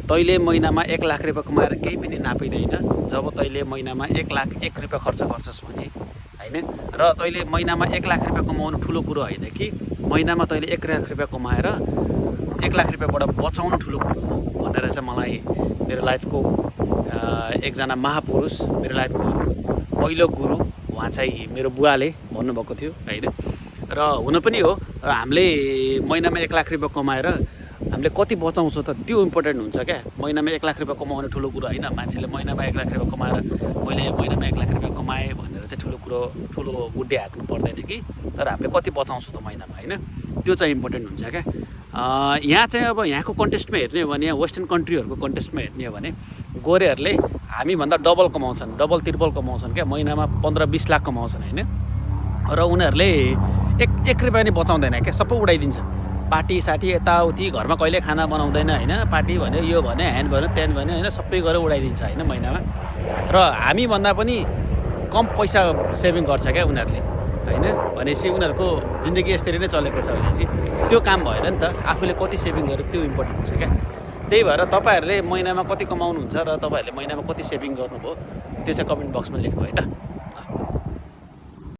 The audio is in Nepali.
तैँले महिनामा 1 लाख रुपियाँ कमाएर केही पनि नापिँदैन जब तैँले महिनामा 1 लाख 1 रुपियाँ खर्च गर्छस् भने हैन। र तैँले महिनामा 1 लाख रुपियाँ कमाउनु ठुलो कुरो होइन कि महिनामा तैँले 1 लाख रुपियाँ कमाएर 1 लाख रुपियाँबाट बचाउनु ठुलो कुरो हो भनेर चाहिँ मलाई मेरो लाइफको एकजना महापुरुष, मेरो लाइफको पहिलो गुरु उहाँ चाहिँ मेरो बुवाले भन्नुभएको थियो हैन। र हुन पनि हो, र हामीले महिनामा 1 लाख रुपियाँ कमाएर हामीले कति बचाउँछौँ त त्यो इम्पोर्टेन्ट हुन्छ क्या। महिनामा 1 लाख रुपियाँ कमाउने ठुलो कुरो होइन। मान्छेले महिनामा 1 लाख रुपियाँ कमाएर मैले महिनामा 1 लाख रुपियाँ कमाएँ भनेर चाहिँ ठुलो गुड्डे हाँक्नु पर्दैन कि, तर हामीले कति बचाउँछौँ त महिनामा होइन, त्यो चाहिँ इम्पोर्टेन्ट हुन्छ क्या। यहाँ चाहिँ अब यहाँको कन्टेस्टमा हेर्ने हो भने, यहाँ वेस्टर्न कन्ट्रीहरूको कन्टेस्टमा हेर्ने हो भने गोरेहरूले हामीभन्दा डबल कमाउँछन्, डबल ट्रिपल कमाउँछन् क्या। महिनामा 15-20 लाख कमाउँछन् होइन। र उनीहरूले एक रुपियाँ नि बचाउँदैन क्या, सबै उडाइदिन्छ। पार्टी साटी यताउति, घरमा कहिले खाना बनाउँदैन होइन। पार्टी भन्यो, यो भन्यो, ह्यान भन्यो, त्यान भन्यो होइन, सबै गरेर उडाइदिन्छ होइन महिनामा। र हामीभन्दा पनि कम पैसा सेभिङ गर्छ क्या उनीहरूले होइन। भनेपछि उनीहरूको जिन्दगी यसरी नै चलेको छ भनेपछि त्यो काम भएन नि त। आफूले कति सेभिङ गर्यो त्यो इम्पोर्टेन्ट हुन्छ क्या। त्यही भएर तपाईँहरूले महिनामा कति कमाउनुहुन्छ र तपाईँहरूले महिनामा कति सेभिङ गर्नुभयो त्यो चाहिँ कमेन्ट बक्समा लेख्नु है त।